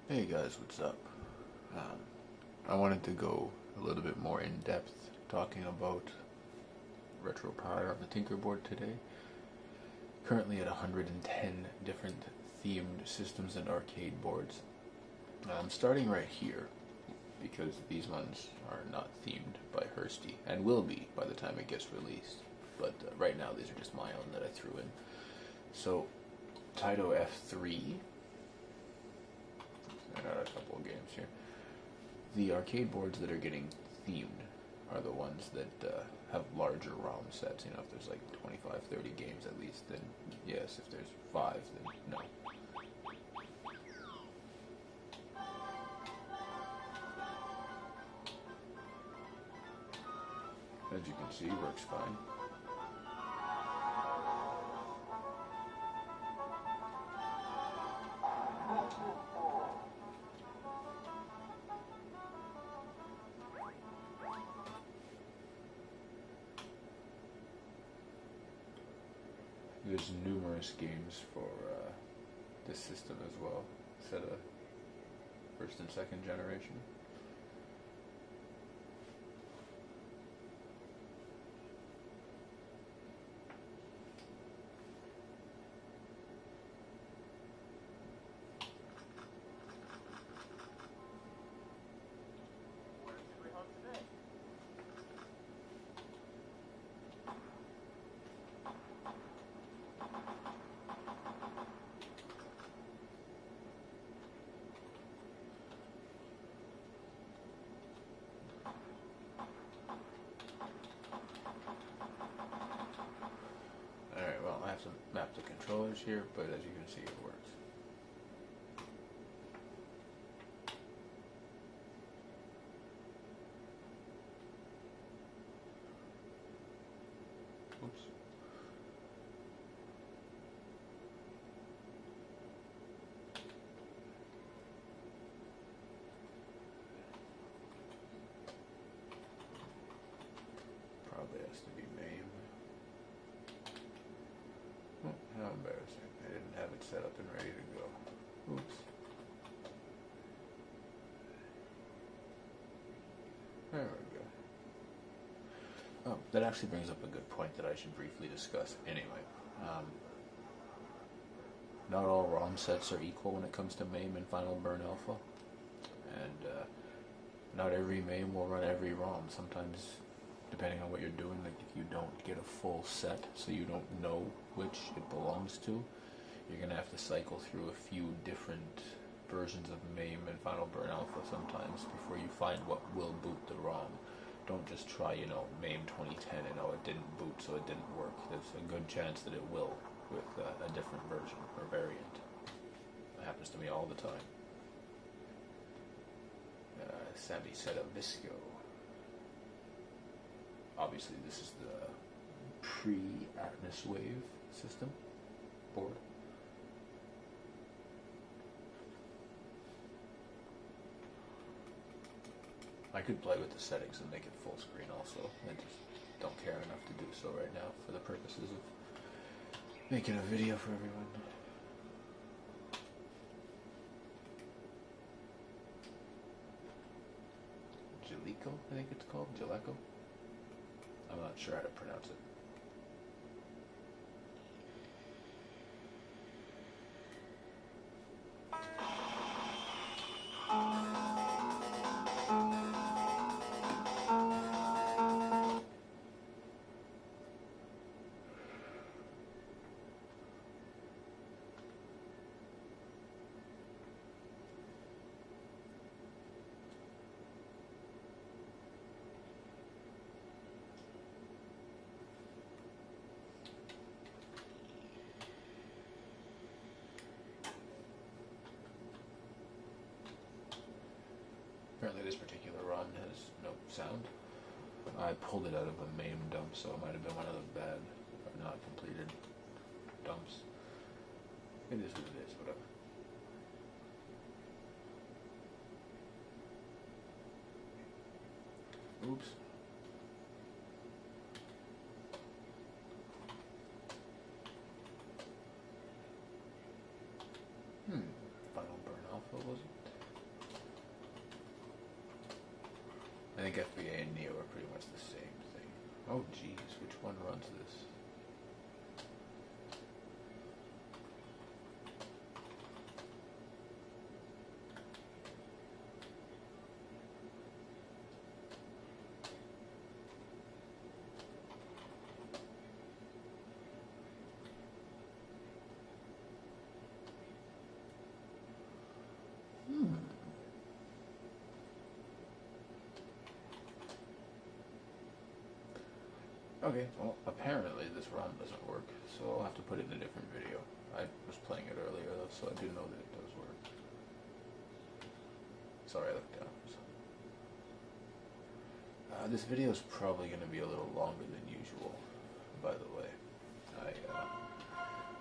Hey guys, what's up? Um, I wanted to go a little bit more in depth talking about RetroPie on the Tinkerboard today. Currently at 110 different themed systems and arcade boards. I'm starting right here because these ones are not themed by Hursty and will be by the time it gets released. But right now these are just my own that I threw in. So, Taito F3. I got a couple of games here. The arcade boards that are getting themed are the ones that have larger ROM sets. You know, if there's like 25, 30 games at least, then yes. If there's 5, then no. As you can see, works fine. There's numerous games for this system as well, set of first and second generation. Alright, well, I have to map the controllers here, but as you can see, it works. Oops. Probably has to be MAME. Oh, how embarrassing. I didn't have it set up and ready to go. Oops. There we go. Oh, that actually brings up a good point that I should briefly discuss anyway. Not all ROM sets are equal when it comes to MAME and Final Burn Alpha. And not every MAME will run every ROM. Sometimes, depending on what you're doing, like if you don't get a full set, so you don't know which it belongs to, you're going to have to cycle through a few different versions of MAME and Final Burn Alpha sometimes before you find what will boot the ROM. Don't just try, MAME 2010 and it didn't boot, so it didn't work. There's a good chance that it will with a different version or variant. That happens to me all the time. Sammy set up Visco. Obviously, this is the pre-Atmos Wave system board. I could play with the settings and make it full screen also. I just don't care enough to do so right now for the purposes of making a video for everyone. Jaleco, I think it's called. Jaleco? I'm not sure how to pronounce it. Apparently this particular run has no sound. I pulled it out of a MAME dump, so it might have been one of the bad or not completed dumps. It is what it is, whatever. Oops. Final Burn Alpha, was it? I think FBA and Neo are pretty much the same thing. Oh geez, which one runs this? Okay, well, apparently this ROM doesn't work, so I'll have to put it in a different video. I was playing it earlier, though, so I do know that it does work. Sorry, I looked down. This video is probably going to be a little longer than usual, by the way.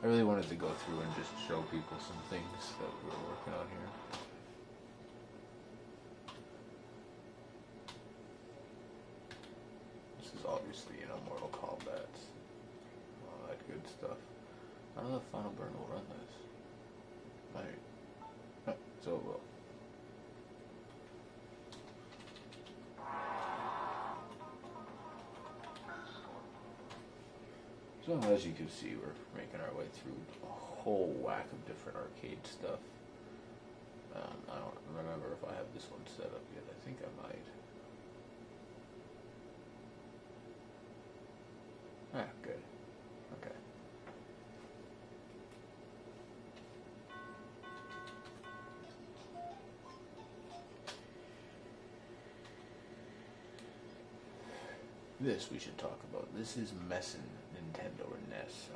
I really wanted to go through and just show people some things that we were working on here. Obviously, you know, Mortal Kombat, all that good stuff. I don't know if Final Burn will run this. Might. So it will. So as you can see, we're making our way through a whole whack of different arcade stuff. I don't remember if I have this one set up yet. I think I might. Ah, good. Okay. This we should talk about. This is messin' Nintendo or NES.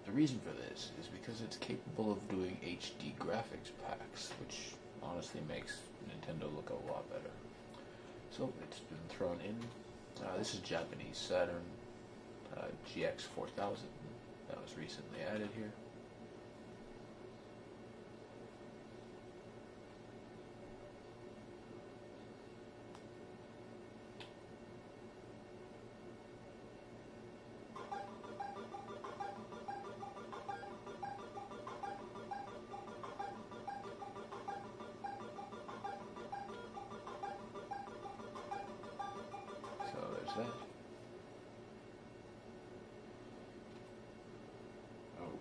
The reason for this is because it's capable of doing HD graphics packs, which honestly makes Nintendo look a lot better. So it's been thrown in. This is Japanese Saturn. GX 4000 that was recently added here. So there's that.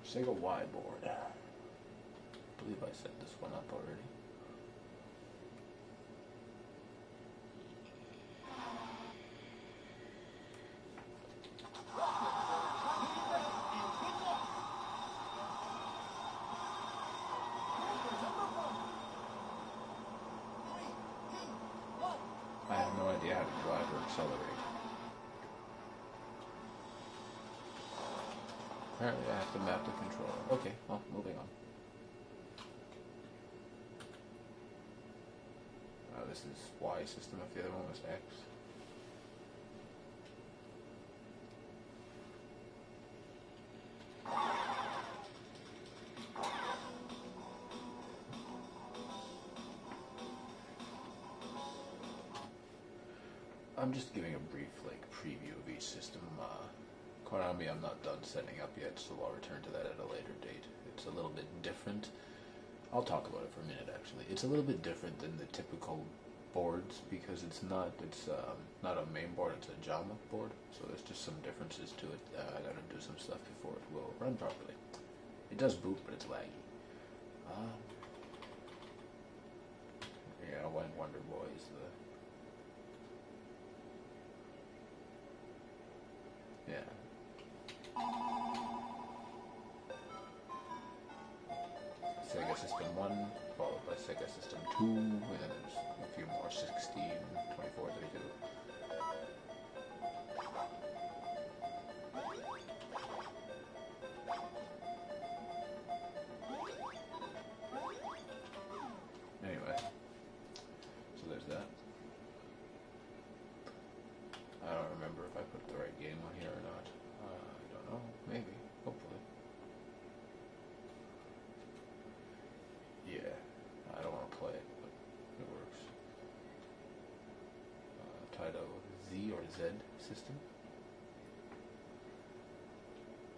Sega Y board. I believe I set this one up already. I have no idea how to drive or accelerate. Apparently I have to map the controller. Okay, well, moving on. This is Y system if the other one was X. I'm just giving a brief preview of each system. Konami I'm not done setting up yet, so I'll return to that at a later date. It's a little bit different. I'll talk about it for a minute actually. It's a little bit different than the typical boards because it's not a main board, it's a JAMA board, so there's just some differences to it. I gotta do some stuff before it will run properly. It does boot, but it's laggy. Yeah, Wonder Boy is the... Yeah. Sega System 1, followed by Sega System 2, and then there's a few more, 16, 24, 32. Anyway, so there's that. I don't remember if I put the right game on here or not. I don't know, maybe, hopefully. Yeah, I don't want to play it, but it works. Title Z or Z system.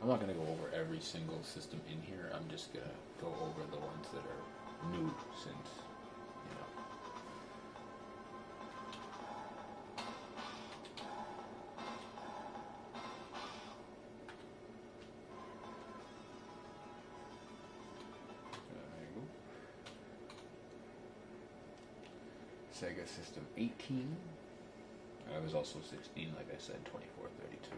I'm not going to go over every single system in here. I'm just going to go over the ones that are new since, you know. Sega System 18. I was also 16, like I said, 2432.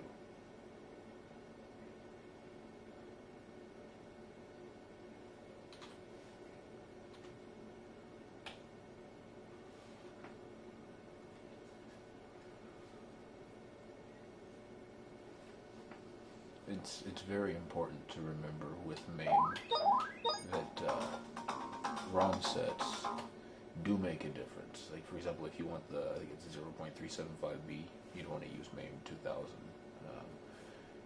It's very important to remember with MAME that ROM sets do make a difference. Like, for example, if you want the, I think it's 0.375B, you'd want to use MAME 2000.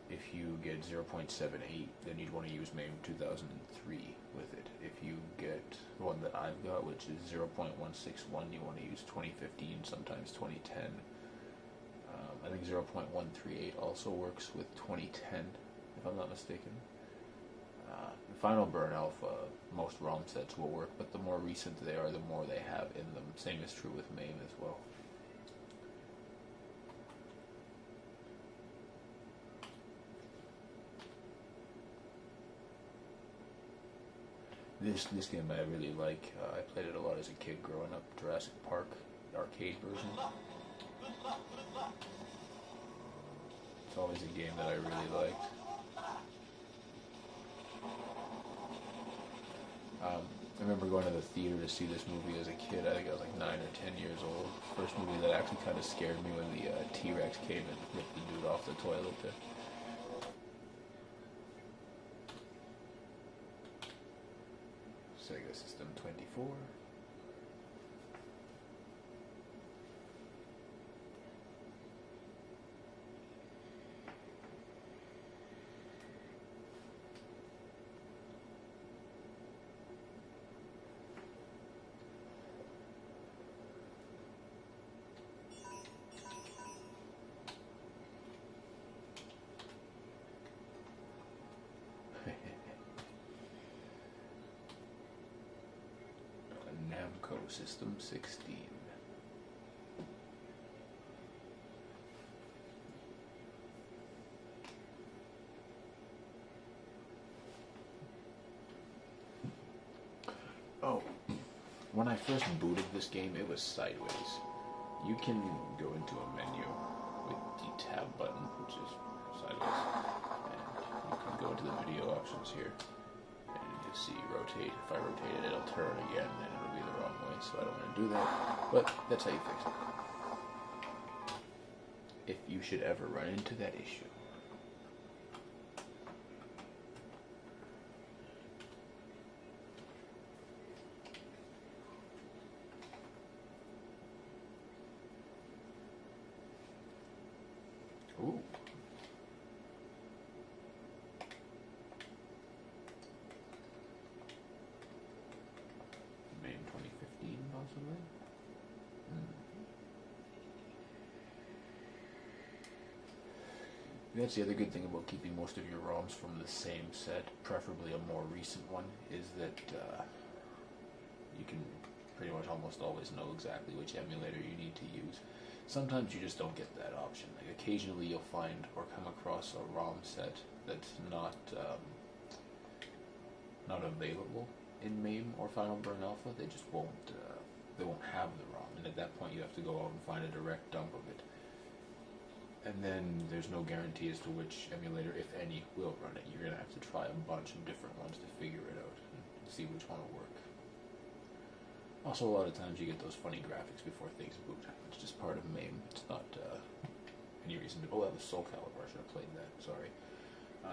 If you get 0.78, then you'd want to use MAME 2003 with it. If you get the one that I've got, which is 0.161, you want to use 2015, sometimes 2010. I think 0.138 also works with 2010, if I'm not mistaken. Final Burn Alpha, most ROM sets will work, but the more recent they are, the more they have in them. Same is true with MAME as well. This game I really like. I played it a lot as a kid growing up. Jurassic Park, arcade version. It's always a game that I really liked. I remember going to the theater to see this movie as a kid. I think I was like 9 or 10 years old. First movie that actually kind of scared me when the T-Rex came and ripped the dude off the toilet. Sega System 24. System 16. Oh, when I first booted this game, it was sideways. You can go into a menu with the tab button, which is sideways, and you can go into the video options here, and you see rotate. If I rotate it, it'll turn again, and it'll be the wrong way, so I don't want to do that, but that's how you fix it. If you should ever run into that issue. Ooh. May 2015, possibly? That's the other good thing about keeping most of your ROMs from the same set, preferably a more recent one, is that you can pretty much almost always know exactly which emulator you need to use. Sometimes you just don't get that option. Like occasionally you'll find or come across a ROM set that's not available in MAME or Final Burn Alpha. They just won't they won't have the ROM, and at that point you have to go out and find a direct dump of it. And then there's no guarantee as to which emulator, if any, will run it. You're going to have to try a bunch of different ones to figure it out and see which one will work. Also, a lot of times you get those funny graphics before things boot. It's just part of MAME. It's not any reason to... Oh, that was Soul Calibur. I should have played that. Sorry.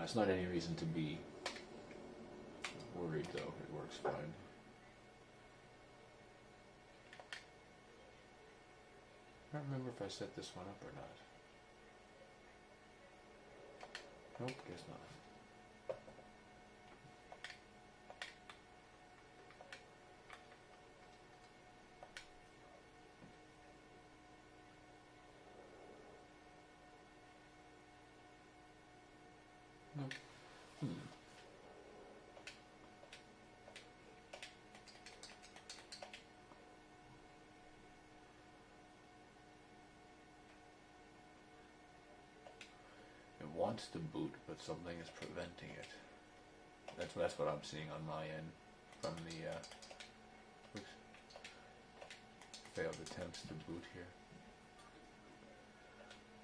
It's not any reason to be worried, though. It works fine. I don't remember if I set this one up or not. Nope, guess not. Nope. Wants to boot, but something is preventing it. That's what I'm seeing on my end from the. failed attempts to boot here.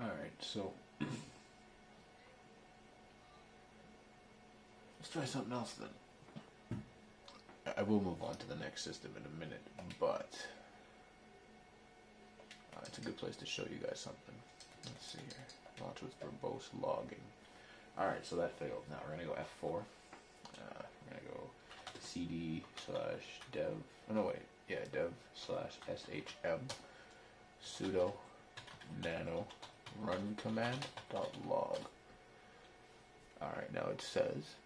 Alright, so let's try something else then. I will move on to the next system in a minute, but it's a good place to show you guys something. Let's see here. Launch with verbose logging. Alright, so that failed. Now we're going to go F4. We're going to go cd/dev. Oh no, wait. Yeah, dev/shm sudo nano run command .log. Alright, now it says,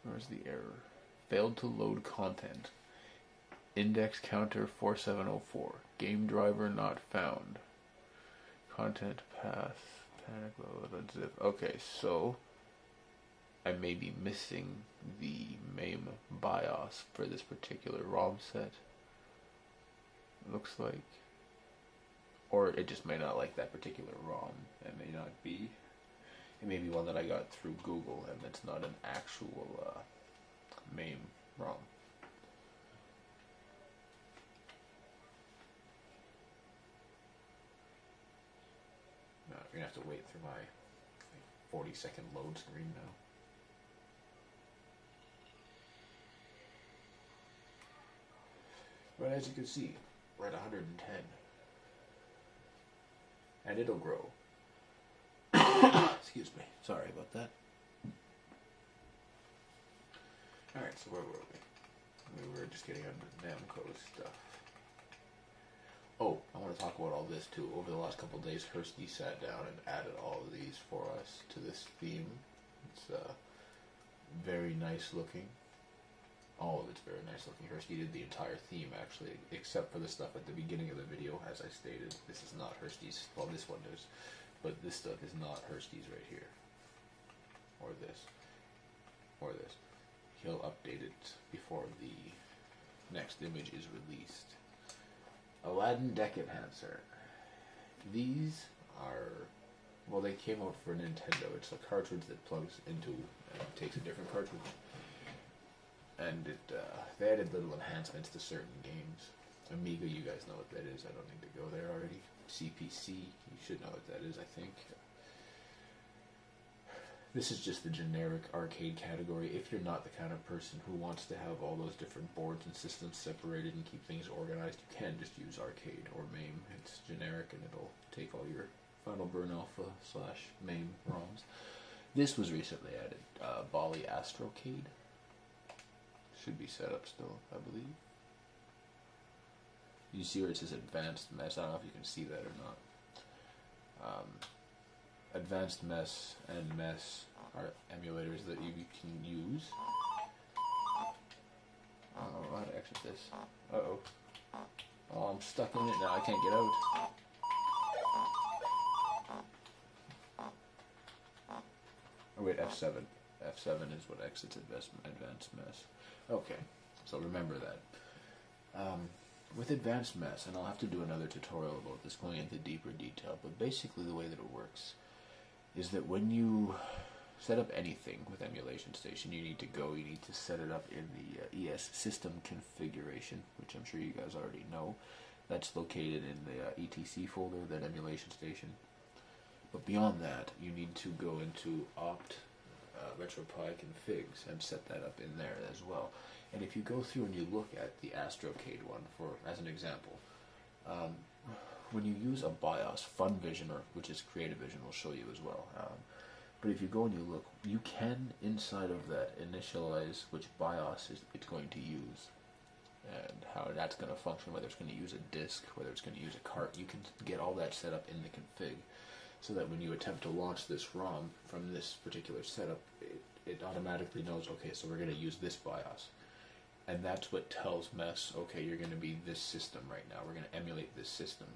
where's the error? Failed to load content. Index counter 4704. Game driver not found. Content path. Panic load. Unzip. Okay, so I may be missing the MAME BIOS for this particular ROM set. Looks like. Or it just may not like that particular ROM. It may not be. It may be one that I got through Google and it's not an actual MAME ROM. You're going to have to wait through my 40-second load screen now. But as you can see, we're at 110. And it'll grow. Excuse me. Sorry about that. Alright, so where were we? We were just getting under Namco stuff. Oh, I want to talk about all this too. Over the last couple of days, Hursty sat down and added all of these for us to this theme. It's very nice looking. All of it's very nice looking. Hursty did the entire theme actually, except for the stuff at the beginning of the video, as I stated. This is not Hursty's. Well, this one is, but this stuff is not Hursty's right here. Or this. Or this. He'll update it before the next image is released. Aladdin Deck Enhancer. These are, well, they came out for Nintendo. It's a cartridge that plugs into and takes a different cartridge. And they added little enhancements to certain games. Amiga, you guys know what that is. I don't need to go there already. CPC, you should know what that is, I think. This is just the generic arcade category. If you're not the kind of person who wants to have all those different boards and systems separated and keep things organized, you can just use arcade or MAME. It's generic and it'll take all your Final Burn Alpha / MAME ROMs. This was recently added. Bali Astrocade. Should be set up still, I believe. You see where it says Advanced Mess. I don't know if you can see that or not. Advanced Mess and Mess are emulators that you can use. I don't know how to exit this. Uh-oh. Oh, I'm stuck in it now. I can't get out. Oh wait, F7. F7 is what exits Advanced Mess. Okay, so remember that. With Advanced Mess, and I'll have to do another tutorial about this going into deeper detail, but basically the way that it works is that when you set up anything with Emulation Station, you need to set it up in the ES System configuration, which I'm sure you guys already know. That's located in the ETC folder, that Emulation Station. But beyond that, you need to go into opt RetroPie configs and set that up in there as well. And if you go through and you look at the Astrocade one, as an example, when you use a BIOS, FunVision, which is Creative Vision, will show you as well. But if you go and you look, you can, inside of that, initialize which BIOS it's going to use and how that's going to function, whether it's going to use a disk, whether it's going to use a cart. You can get all that set up in the config, so that when you attempt to launch this ROM from this particular setup, it automatically knows, okay, so we're going to use this BIOS. And that's what tells MES, okay, you're going to be this system right now. We're going to emulate this system.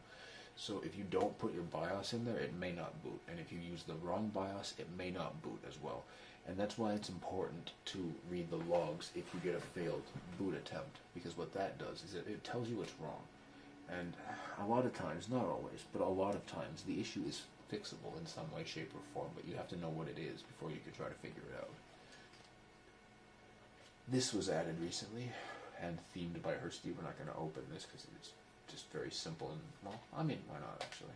So if you don't put your BIOS in there, it may not boot. And if you use the wrong BIOS, it may not boot as well. And that's why it's important to read the logs if you get a failed boot attempt. Because what that does is it tells you what's wrong. And a lot of times, not always, but a lot of times, the issue is fixable in some way, shape, or form. But you have to know what it is before you can try to figure it out. This was added recently, and themed by her Steve, we're not going to open this because it's just very simple and, well, I mean, why not actually?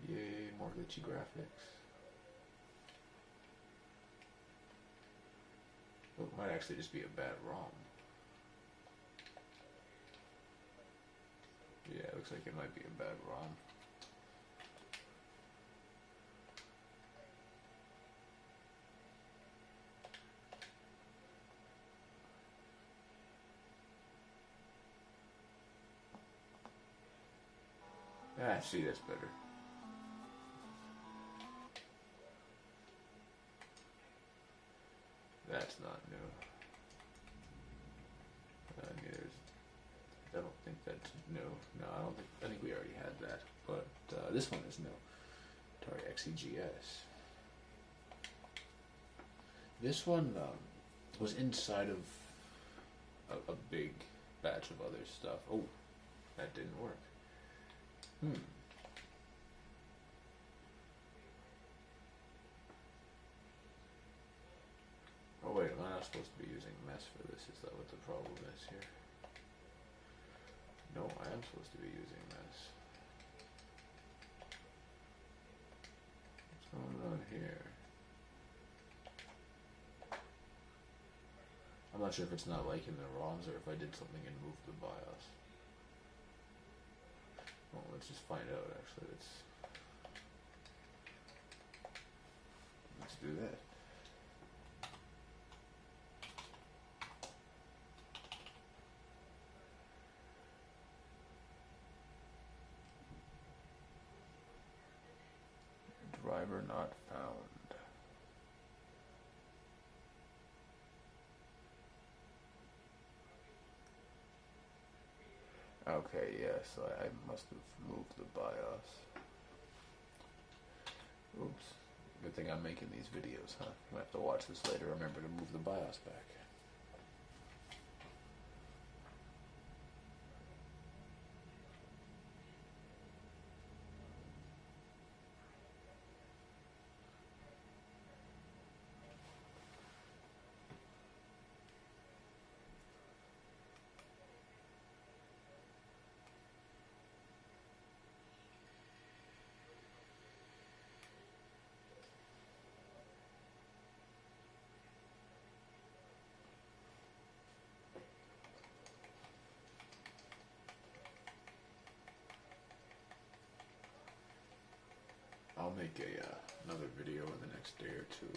Yay, more glitchy graphics. Well, it might actually just be a bad ROM. Yeah, it looks like it might be a bad ROM. Ah, see, that's better. That's not new. I don't think that's new. No, I think we already had that. But this one is new. Atari XEGS. This one was inside of a big batch of other stuff. Oh, that didn't work. Oh wait, am I not supposed to be using mesh for this? Is that what the problem is here? No, I am supposed to be using mesh. What's going on here? I'm not sure if it's not liking the ROMs or if I did something and moved the BIOS. Well, let's just find out actually. Let's do that. Driver not found. Okay, yeah, so I must have moved the BIOS. Oops. Good thing I'm making these videos, huh? I have to watch this later. Remember to move the BIOS back. I'll make another video in the next day or two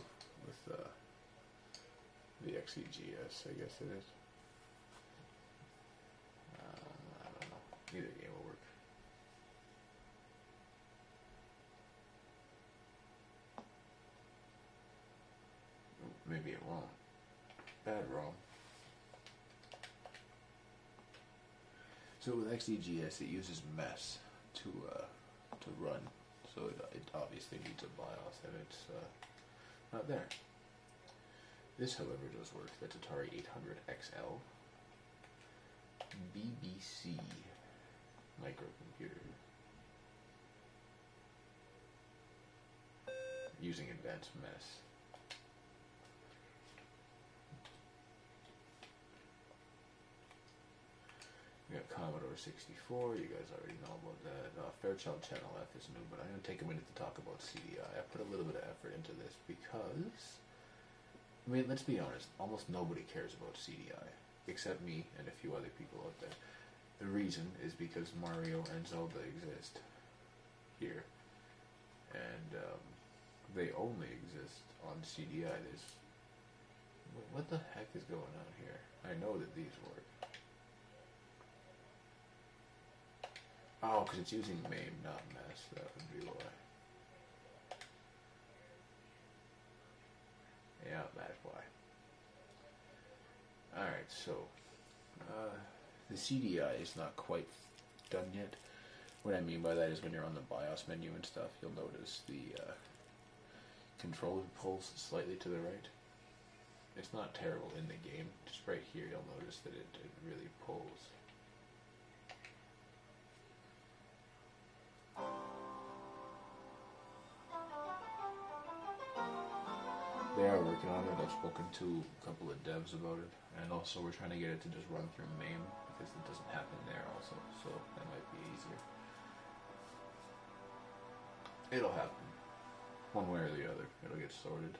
with the XEGS, I guess it is. I don't know. Either game will work. Maybe it won't. Bad ROM. So with XEGS, it uses MES to run. So it obviously needs a BIOS, and it's not there. This, however, does work. That's Atari 800XL. BBC microcomputer. Using advanced MES. We got Commodore 64, you guys already know about that. Fairchild Channel F is new, but I'm going to take a minute to talk about CDI. I put a little bit of effort into this because, I mean, let's be honest, almost nobody cares about CDI, except me and a few other people out there. The reason is because Mario and Zelda exist here, and they only exist on CDI. What the heck is going on here? I know that these work. Oh, because it's using MAME, not MES. That would be why. Yeah, that's why. Alright, so the CDI is not quite done yet. What I mean by that is when you're on the BIOS menu and stuff, you'll notice the controller pulls slightly to the right. It's not terrible in the game. Just right here, you'll notice that it really pulls. They are working on it. I've spoken to a couple of devs about it, and also we're trying to get it to just run through MAME because it doesn't happen there also, so that might be easier. It'll happen, one way or the other. It'll get sorted.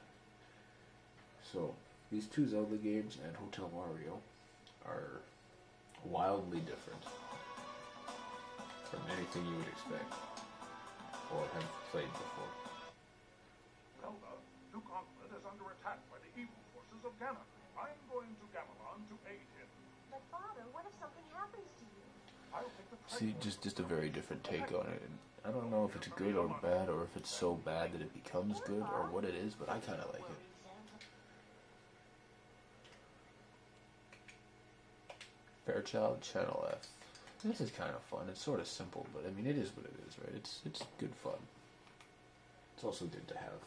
So these two Zelda games and Hotel Mario are wildly different from anything you would expect or have played before. Zelda, Duke is under attack by the evil forces of Ganon. I'm going to Gamelon to aid him. But Father, what if something happens to you? I'll take the See, just a very different take on it. And I don't know if it's good or bad, or if it's so bad that it becomes good, or what it is, but I kind of like it. Fairchild Channel F. This is kind of fun. It's sort of simple, but I mean, it is what it is, right? It's good fun. It's also good to have.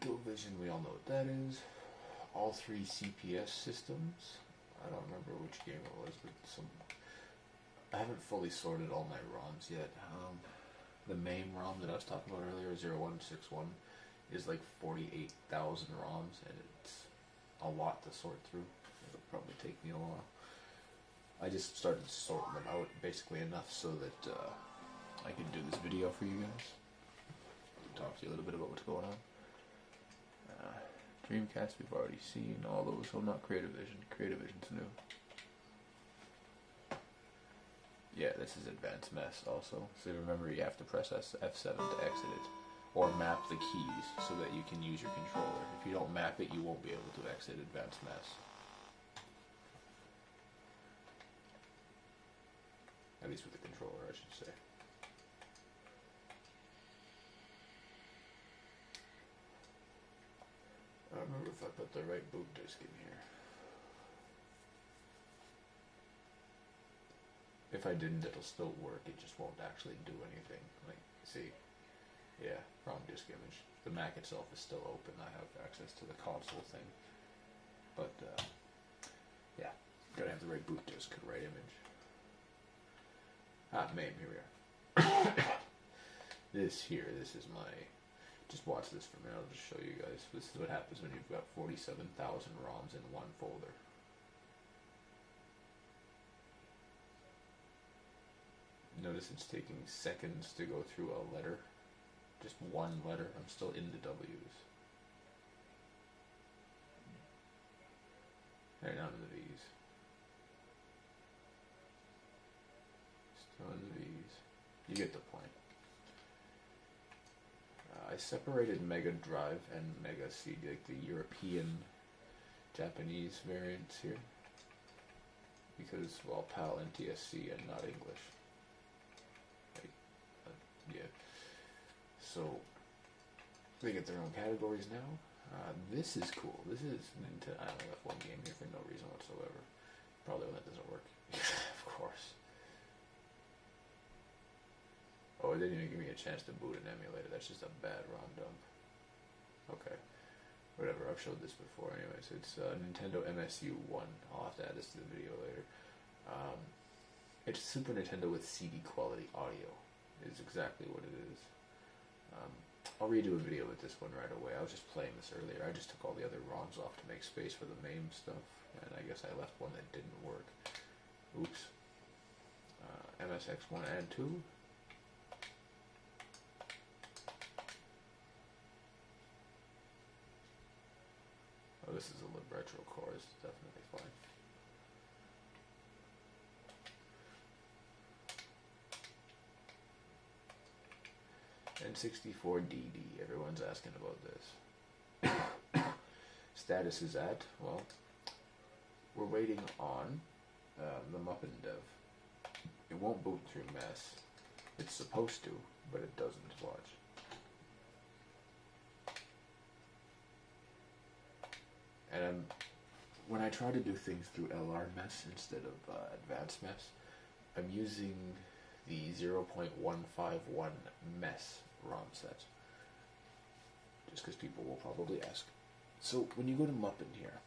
ColecoVision, we all know what that is. All three CPS systems. I don't remember which game it was, but I haven't fully sorted all my ROMs yet. The main ROM that I was talking about earlier, 0161, is like 48,000 ROMs, and it's a lot to sort through. It'll probably take me a while. I just started sorting them out basically enough so that I can do this video for you guys. Talk to you a little bit about what's going on. Dreamcast we've already seen, all those, so not CreativeVision. CreativeVision's new. Yeah, this is Advanced Mess also. So remember, you have to press F7 to exit it. Or map the keys so that you can use your controller. If you don't map it, you won't be able to exit Advanced Mess. At least with the controller, I should say. I don't remember if I put the right boot disk in here. If I didn't, it'll still work. It just won't actually do anything. Like, see? Yeah, wrong disk image. The Mac itself is still open. I have access to the console thing. But, yeah. Gotta have the right boot disk, the right image. MAME, here we are. This is my... Just watch this for a minute, I'll just show you guys. This is what happens when you've got 47,000 ROMs in one folder. Notice it's taking seconds to go through a letter. Just one letter. I'm still in the W's. There, down to the V's. Still in the V's. You get the point. I separated Mega Drive and Mega CD, like the European, Japanese variants here. Because, well, PAL NTSC and not English. Yeah. So, they get their own categories now. This is cool. This is Nintendo. I only left one game here for no reason whatsoever. Probably when that doesn't work. Of course. Oh, it didn't even give me a chance to boot an emulator. That's just a bad ROM dump. Okay. Whatever, I've showed this before anyways. It's Nintendo MSU1. I'll have to add this to the video later. It's Super Nintendo with CD quality audio. Is exactly what it is. I'll redo a video with this one right away. I was just playing this earlier. I just took all the other ROMs off to make space for the MAME stuff, and I guess I left one that didn't work. Oops. MSX1 and 2. Oh, this is a lib retro core. This is definitely fine. N64DD, everyone's asking about this. Status is at, well, we're waiting on the Muppin dev. It won't boot through MESS. It's supposed to, but it doesn't. Watch. And when I try to do things through LR MESS instead of Advanced MESS, I'm using the 0.151 MESS ROM set. Just because people will probably ask. So when you go to Muppin here,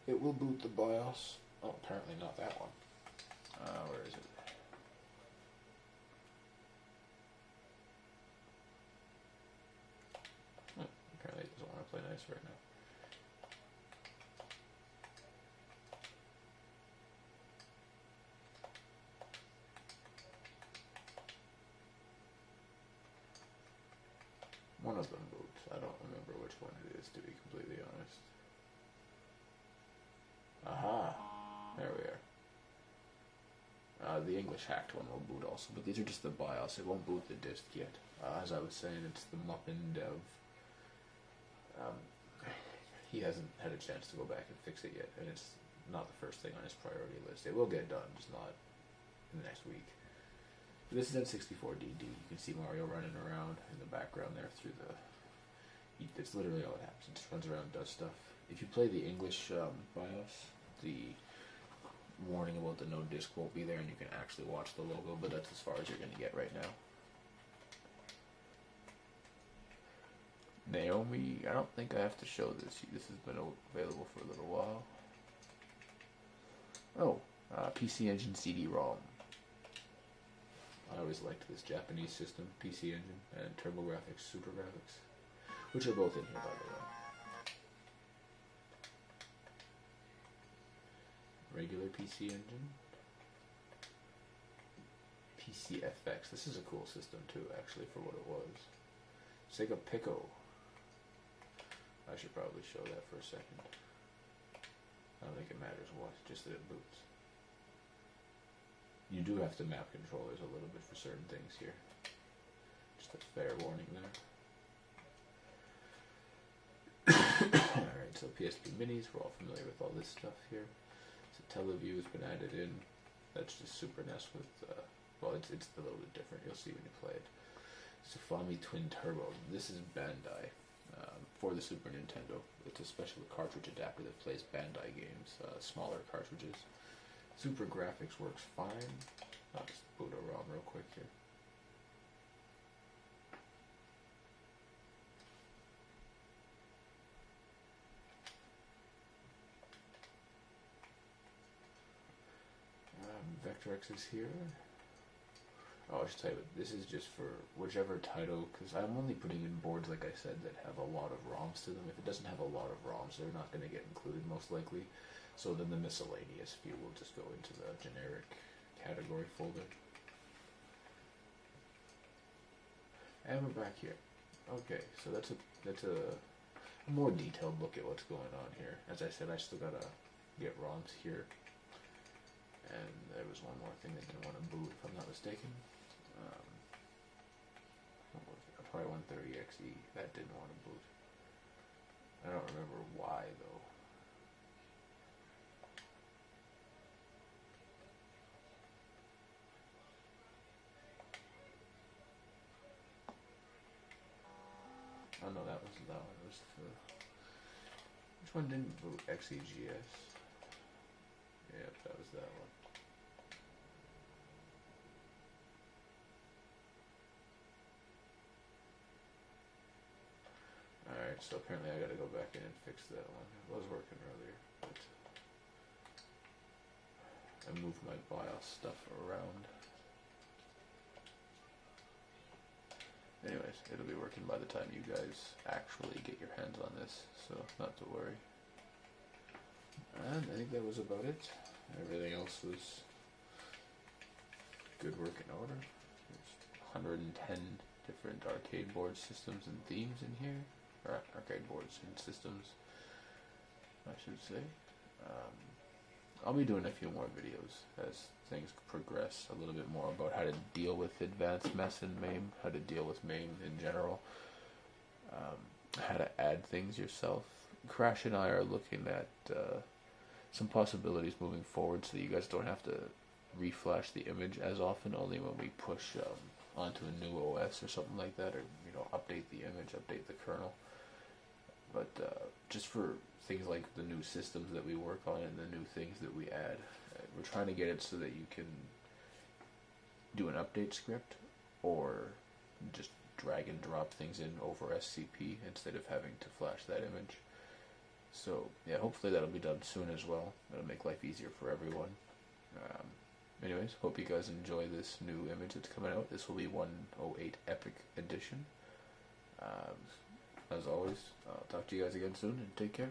it will boot the BIOS Oh, apparently not that one. Where is it? Apparently it doesn't want to play nice right now. One of them boots. I don't remember which one it is, to be completely honest. Aha! There we are. The English hacked one will boot also, but these are just the BIOS. It won't boot the disk yet. As I was saying, it's the Muppin dev. He hasn't had a chance to go back and fix it yet, and it's not the first thing on his priority list. It will get done, just not in the next week. This is N64DD. You can see Mario running around in the background there through the... It's literally all that happens. It just runs around and does stuff. If you play the English BIOS, the warning about the no disc won't be there, and you can actually watch the logo, but that's as far as you're going to get right now. Naomi, I don't think I have to show this. This has been available for a little while. Oh, PC Engine CD-ROM. I always liked this Japanese system, PC Engine, and TurboGrafx, SuperGrafx, which are both in here, by the way. Regular PC Engine. PCFX. This is a cool system, too, actually, for what it was. Sega Pico. I should probably show that for a second. I don't think it matters what, just that it boots. You do have to map controllers a little bit for certain things here. Just a fair warning there. Alright, so PSP Minis, we're all familiar with all this stuff here. So Teleview has been added in. That's just Super NES with, well, it's a little bit different. You'll see when you play it. Sufami Twin Turbo. This is Bandai for the Super Nintendo. It's a special cartridge adapter that plays Bandai games, smaller cartridges. Super Graphics works fine. I'll just boot a ROM real quick here. VectorX is here. Oh, I should tell you, this is just for whichever title, because I'm only putting in boards, like I said, that have a lot of ROMs to them. If it doesn't have a lot of ROMs, they're not going to get included, most likely. So then the miscellaneous few will just go into the generic category folder. And we're back here. Okay, so that's a more detailed look at what's going on here. As I said, I still gotta get ROMs here. And there was one more thing that didn't want to boot, if I'm not mistaken. What was it? Probably 130XE. That didn't want to boot. I don't remember why, though. Oh no, that wasn't that one. It was the... Which one didn't boot? XEGS? Yep, that was that one. Alright, so apparently I gotta go back in and fix that one. It was working earlier, but I moved my BIOS stuff around. Anyways, it'll be working by the time you guys actually get your hands on this, so not to worry. And I think that was about it. Everything else was good working order. There's 110 different arcade board systems and themes in here. Or arcade boards and systems, I should say. I'll be doing a few more videos as things progress, a little bit more about how to deal with advanced mess in MAME, how to deal with MAME in general, how to add things yourself. Crash and I are looking at some possibilities moving forward so that you guys don't have to reflash the image as often, only when we push onto a new OS or something like that, or update the image, update the kernel. But just for things like the new systems that we work on and the new things that we add, we're trying to get it so that you can do an update script or just drag and drop things in over SCP instead of having to flash that image. So, yeah, hopefully that'll be done soon as well. That'll make life easier for everyone. Anyways, hope you guys enjoy this new image that's coming out. This will be 108 Epic Edition. As always, I'll talk to you guys again soon, and take care.